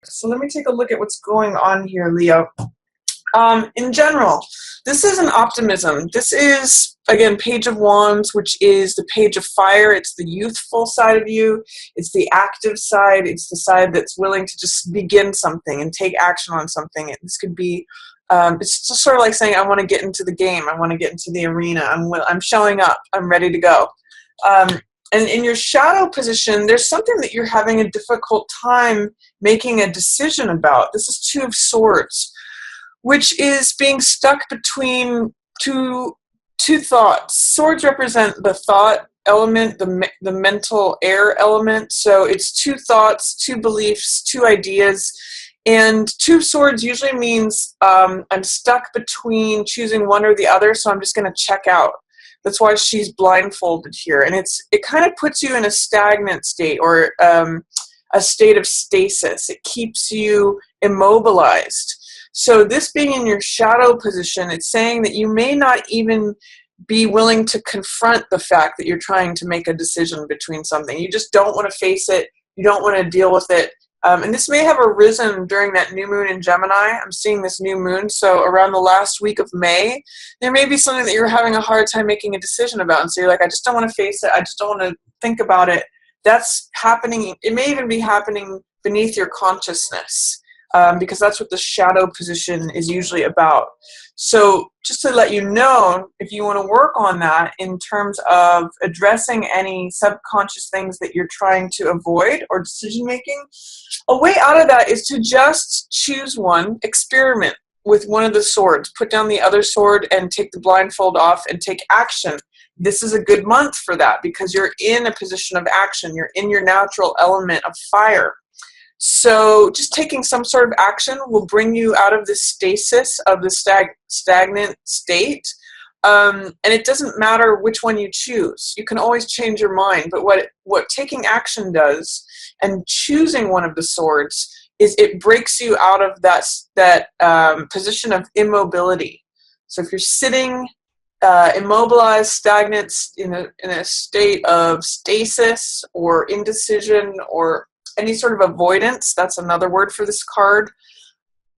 So let me take a look at what's going on here, Leo. In general, this is an optimism. This is, again, Page of Wands, which is the page of fire. It's the youthful side of you. It's the active side. It's the side that's willing to just begin something and take action on something. This could be, it's just sort of like saying, I want to get into the game. I want to get into the arena. I'm showing up. I'm ready to go. And in your shadow position, there's something that you're having a difficult time making a decision about. This is Two of Swords, which is being stuck between two thoughts. Swords represent the thought element, the mental air element. So it's two thoughts, two beliefs, two ideas. And Two of Swords usually means I'm stuck between choosing one or the other, so I'm just going to check out. That's why she's blindfolded here. And it kind of puts you in a stagnant state, or a state of stasis. It keeps you immobilized. So this being in your shadow position, it's saying that you may not even be willing to confront the fact that you're trying to make a decision between something. You just don't want to face it. You don't want to deal with it. And this may have arisen during that new moon in Gemini. I'm seeing this new moon. So around the last week of May, there may be something that you're having a hard time making a decision about. And so you're like, I just don't want to face it. I just don't want to think about it. That's happening. It may even be happening beneath your consciousness. Because that's what the shadow position is usually about. So just to let you know, if you want to work on that in terms of addressing any subconscious things that you're trying to avoid or decision making, a way out of that is to just choose one, experiment with one of the swords, put down the other sword and take the blindfold off and take action. This is a good month for that because you're in a position of action. You're in your natural element of fire. So just taking some sort of action will bring you out of this stasis of the stagnant state. And it doesn't matter which one you choose. You can always change your mind. But what taking action does, and choosing one of the swords, is it breaks you out of that position of immobility. So if you're sitting immobilized, stagnant, in a state of stasis or indecision or any sort of avoidance, that's another word for this card.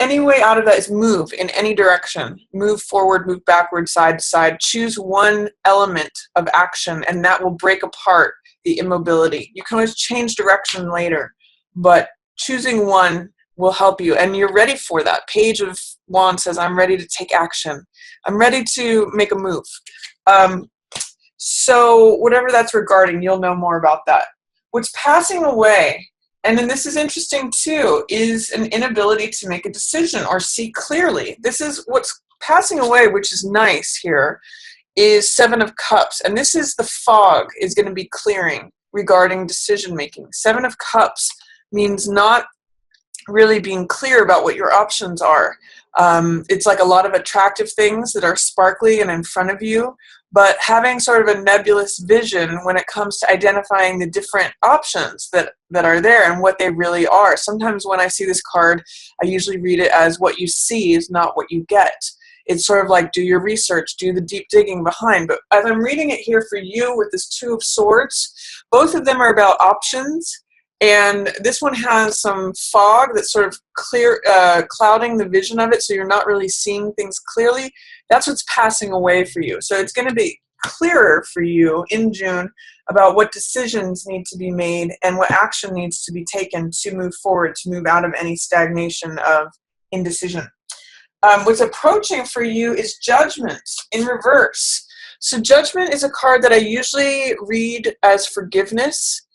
Any way out of that is move in any direction. Move forward, move backward, side to side. Choose one element of action, and that will break apart the immobility. You can always change direction later, but choosing one will help you, and you're ready for that. Page of Wands says, I'm ready to take action. I'm ready to make a move. So whatever that's regarding, you'll know more about that. What's passing away, and then this is interesting too, is an inability to make a decision or see clearly. This is what's passing away, which is nice here, is Seven of Cups. And this is the fog is going to be clearing regarding decision making. Seven of Cups means not really being clear about what your options are. It's like a lot of attractive things that are sparkly and in front of you, but having sort of a nebulous vision when it comes to identifying the different options that are there and what they really are. Sometimes when I see this card, I usually read it as what you see is not what you get. It's sort of like do your research, do the deep digging behind. But as I'm reading it here for you with this Two of Swords, both of them are about options. And this one has some fog that's sort of clouding the vision of it, so you're not really seeing things clearly. That's what's passing away for you. So it's going to be clearer for you in June about what decisions need to be made and what action needs to be taken to move forward, to move out of any stagnation of indecision. What's approaching for you is Judgment in reverse. So Judgment is a card that I usually read as forgiveness.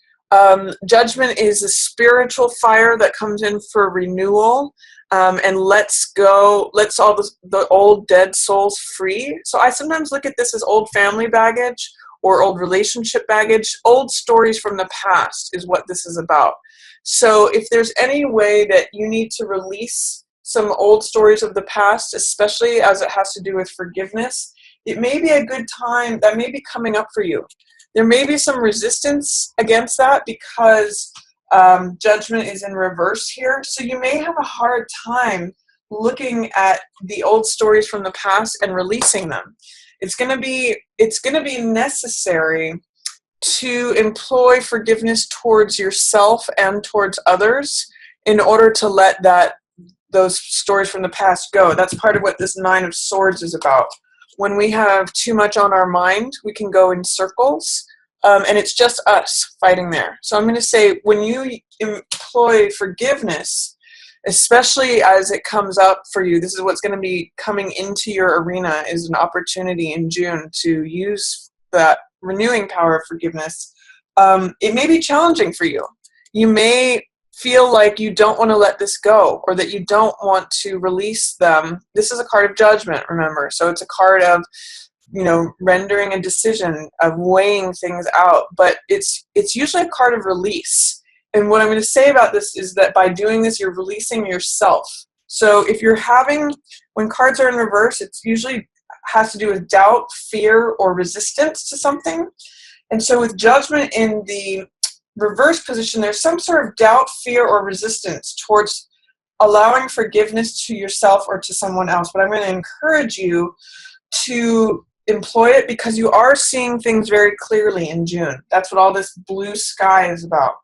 Judgment is a spiritual fire that comes in for renewal and lets all the old dead souls free. So I sometimes look at this as old family baggage or old relationship baggage. Old stories from the past is what this is about. So if there's any way that you need to release some old stories of the past, especially as it has to do with forgiveness, it may be a good time that may be coming up for you. There may be some resistance against that because Judgment is in reverse here. So you may have a hard time looking at the old stories from the past and releasing them. It's going to be necessary to employ forgiveness towards yourself and towards others in order to let those stories from the past go. That's part of what this Nine of Swords is about. When we have too much on our mind, we can go in circles, and it's just us fighting there. So I'm going to say, when you employ forgiveness, especially as it comes up for you, this is what's going to be coming into your arena, is an opportunity in June to use that renewing power of forgiveness. It may be challenging for you. You may feel like you don't want to let this go, or that you don't want to release them. This is a card of judgment, remember. So it's a card of, rendering a decision, of weighing things out. But it's usually a card of release. And what I'm going to say about this is that by doing this, you're releasing yourself. So if you're when cards are in reverse, it's usually has to do with doubt, fear, or resistance to something. And so with judgment in the reverse position, there's some sort of doubt, fear, or resistance towards allowing forgiveness to yourself or to someone else. But I'm going to encourage you to employ it, because you are seeing things very clearly in June. That's what all this blue sky is about.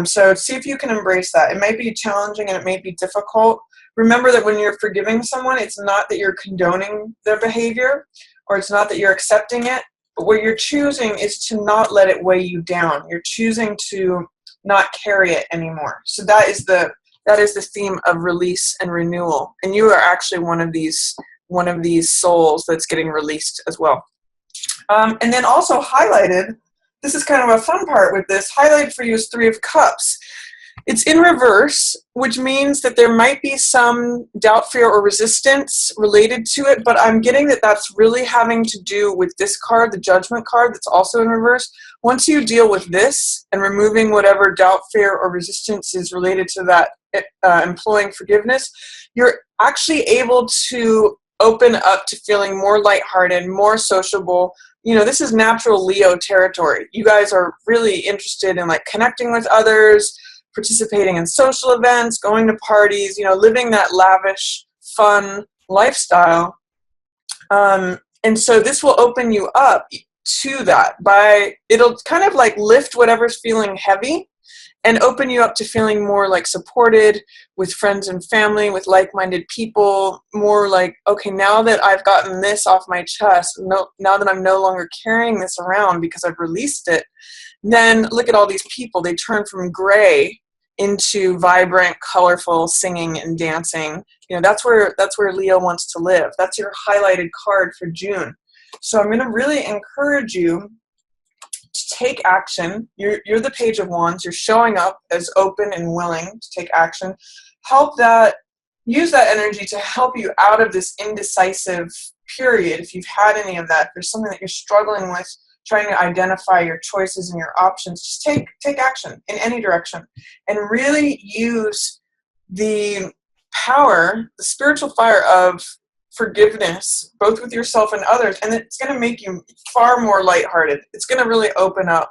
So see if you can embrace that. It might be challenging and it may be difficult. Remember that when you're forgiving someone, it's not that you're condoning their behavior, or it's not that you're accepting it. But what you're choosing is to not let it weigh you down. You're choosing to not carry it anymore. So that is the theme of release and renewal. And you are actually one of these souls that's getting released as well. And then also highlighted, this is kind of a fun part with this, highlighted for you is Three of Cups. It's in reverse, which means that there might be some doubt, fear, or resistance related to it, but I'm getting that that's really having to do with this card, the Judgment card, that's also in reverse. Once you deal with this and removing whatever doubt, fear, or resistance is related to that, employing forgiveness, you're actually able to open up to feeling more lighthearted, more sociable. This is natural Leo territory. You guys are really interested in connecting with others, participating in social events, going to parties, living that lavish, fun lifestyle. And so this will open you up to that. It'll kind of lift whatever's feeling heavy and open you up to feeling more supported with friends and family, with like-minded people, more okay, now that I've gotten this off my chest, now that I'm no longer carrying this around because I've released it, then look at all these people. They turn from gray into vibrant, colorful singing and dancing. That's where Leo wants to live. That's your highlighted card for June. So I'm going to really encourage you to take action. You're the Page of Wands. You're showing up as open and willing to take action. Use that energy to help you out of this indecisive period. If you've had any of that, if there's something that you're struggling with, trying to identify your choices and your options, just take action in any direction and really use the power, the spiritual fire of forgiveness, both with yourself and others, and it's going to make you far more lighthearted. It's going to really open up,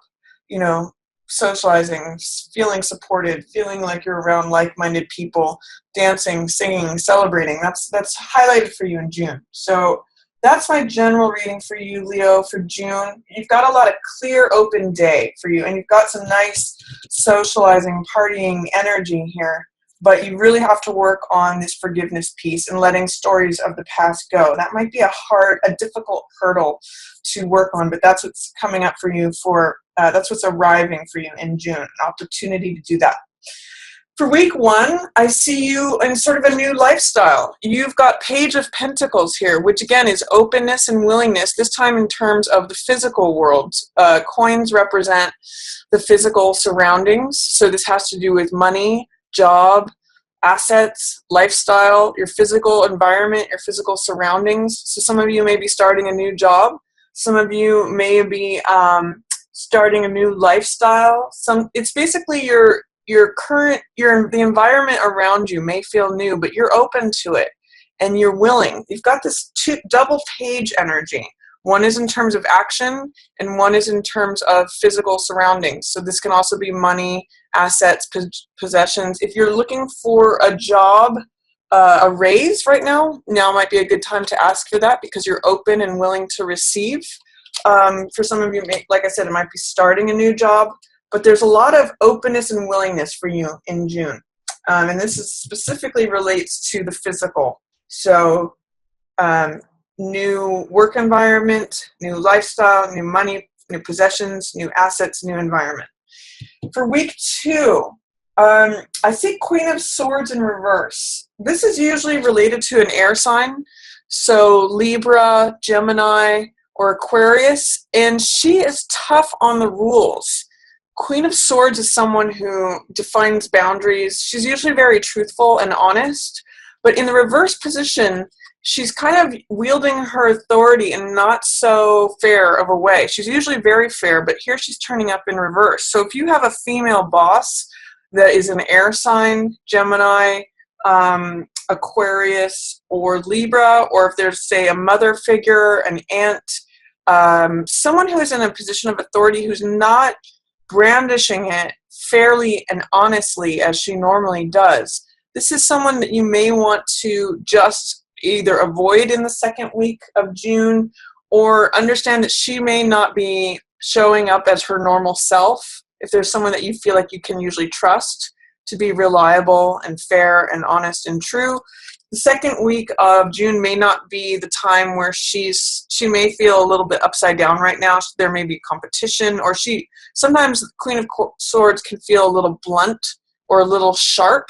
socializing, feeling supported, feeling like you're around like-minded people, dancing, singing, celebrating. That's highlighted for you in June. So that's my general reading for you, Leo, for June. You've got a lot of clear, open day for you, and you've got some nice socializing, partying energy here. But you really have to work on this forgiveness piece and letting stories of the past go. That might be a difficult hurdle to work on, but that's what's coming up for you that's what's arriving for you in June, an opportunity to do that. For week 1, I see you in sort of a new lifestyle. You've got Page of Pentacles here, which again is openness and willingness, this time in terms of the physical world. Coins represent the physical surroundings, so this has to do with money, job, assets, lifestyle, your physical environment, your physical surroundings. So some of you may be starting a new job. Some of you may be starting a new lifestyle. It's basically the environment around you may feel new, but you're open to it and you're willing. You've got this double page energy. One is in terms of action and one is in terms of physical surroundings. So this can also be money, assets, possessions. If you're looking for a job, a raise right now might be a good time to ask for that because you're open and willing to receive. For some of you, like I said, it might be starting a new job, but there's a lot of openness and willingness for you in June. And this is specifically relates to the physical. So new work environment, new lifestyle, new money, new possessions, new assets, new environment. For week 2, I see Queen of Swords in reverse. This is usually related to an air sign, so Libra, Gemini, or Aquarius, and she is tough on the rules. Queen of Swords is someone who defines boundaries. She's usually very truthful and honest, but in the reverse position, she's kind of wielding her authority in not so fair of a way. She's usually very fair, but here she's turning up in reverse. So if you have a female boss that is an air sign, Gemini, Aquarius, or Libra, or if there's, say, a mother figure, an aunt, someone who is in a position of authority who's not brandishing it fairly and honestly as she normally does, this is someone that you may want to just either avoid in the second week of June, or understand that she may not be showing up as her normal self. If there's someone that you feel like you can usually trust to be reliable and fair and honest and true, the second week of June may not be the time where she may feel a little bit upside down right now. There may be competition, or sometimes the Queen of Swords can feel a little blunt or a little sharp.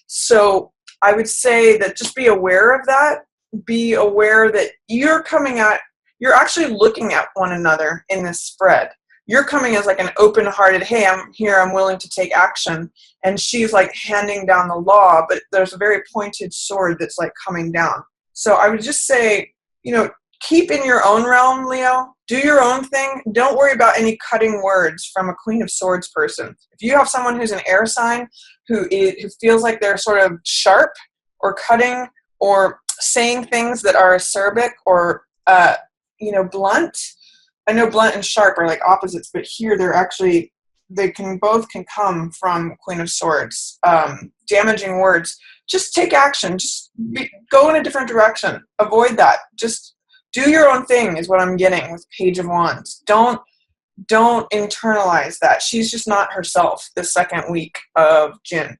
So I would say that just be aware of that. Be aware that you're actually looking at one another in this spread. You're coming as like an open-hearted, hey, I'm here, I'm willing to take action. And she's like handing down the law, but there's a very pointed sword that's like coming down. So I would just say, keep in your own realm, Leo. Do your own thing. Don't worry about any cutting words from a Queen of Swords person. If you have someone who's an air sign who feels like they're sort of sharp or cutting or saying things that are acerbic or, blunt. I know blunt and sharp are like opposites, but here both can come from Queen of Swords. Damaging words. Just take action. Go in a different direction. Avoid that. Just do your own thing is what I'm getting with Page of Wands. Don't internalize that. She's just not herself the second week of June.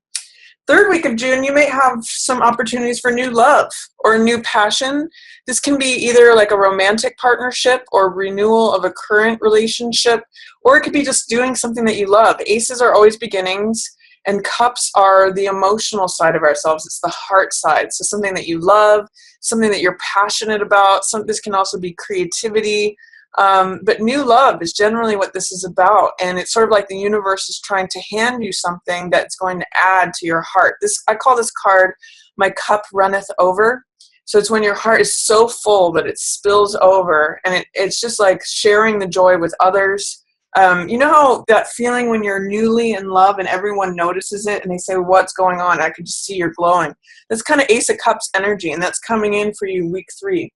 Third week of June, you may have some opportunities for new love or new passion. This can be either like a romantic partnership or renewal of a current relationship, or it could be just doing something that you love. Aces are always beginnings, and cups are the emotional side of ourselves. It's the heart side. So something that you love, something that you're passionate about. This can also be creativity. But new love is generally what this is about, and it's sort of like the universe is trying to hand you something that's going to add to your heart. I call this card, my cup runneth over. So it's when your heart is so full that it spills over, and it's just like sharing the joy with others. You know how that feeling when you're newly in love and everyone notices it and they say, what's going on? I could just see you're glowing. That's kind of Ace of Cups energy, and that's coming in for you week 3.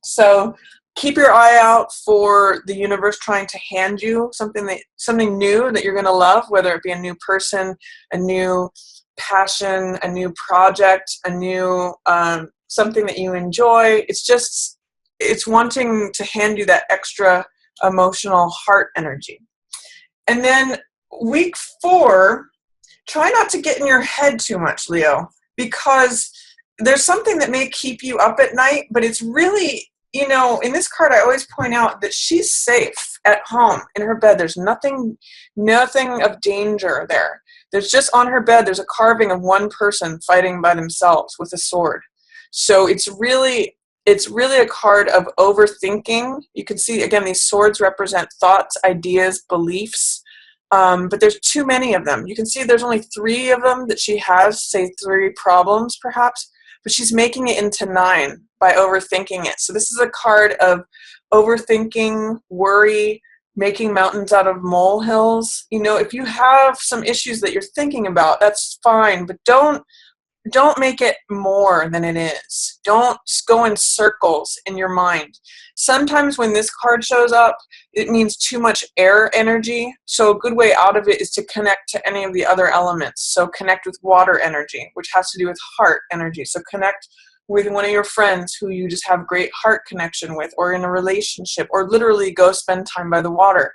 So keep your eye out for the universe trying to hand you something new that you're going to love, whether it be a new person, a new passion, a new project, a new something that you enjoy. It's wanting to hand you that extra emotional heart energy. And then week 4, try not to get in your head too much, Leo, because there's something that may keep you up at night, but it's really, in this card, I always point out that she's safe at home in her bed. There's nothing of danger there. There's just on her bed, there's a carving of one person fighting by themselves with a sword. So it's really a card of overthinking. You can see, again, these swords represent thoughts, ideas, beliefs, but there's too many of them. You can see there's only 3 of them that she has, say 3 problems perhaps, but she's making it into 9 by overthinking it. So this is a card of overthinking, worry, making mountains out of molehills. If you have some issues that you're thinking about, that's fine, but don't make it more than it is. Don't go in circles in your mind. Sometimes when this card shows up, it means too much air energy. So a good way out of it is to connect to any of the other elements. So connect with water energy, which has to do with heart energy. So connect with one of your friends who you just have great heart connection with, or in a relationship, or literally go spend time by the water.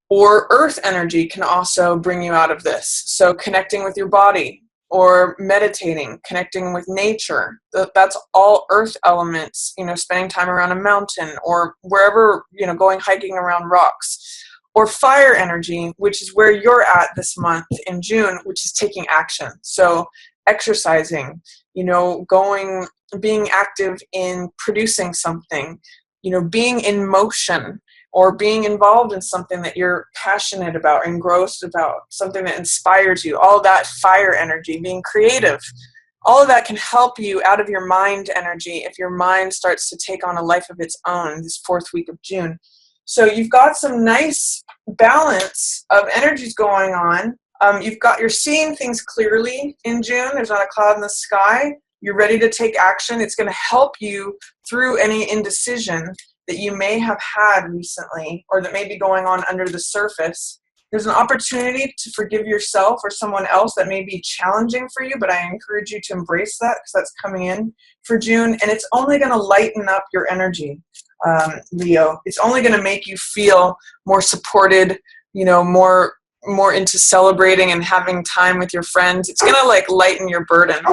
Or earth energy can also bring you out of this. So connecting with your body, or meditating, connecting with nature. That's all earth elements, you know, spending time around a mountain or wherever, you know, going hiking around rocks. Or fire energy, which is where you're at this month in June, which is taking action. So exercising, you know, being active in producing something, you know, being in motion or being involved in something that you're passionate about, engrossed about, something that inspires you, all that fire energy, being creative. All of that can help you out of your mind energy if your mind starts to take on a life of its own this 4th week of June. So you've got some nice balance of energies going on. You're seeing things clearly in June. There's not a cloud in the sky. You're ready to take action. It's going to help you through any indecision that you may have had recently or that may be going on under the surface. There's an opportunity to forgive yourself or someone else that may be challenging for you, but I encourage you to embrace that because that's coming in for June, and it's only going to lighten up your energy, Leo. It's only going to make you feel more supported, you know, more into celebrating and having time with your friends. It's going to like lighten your burden.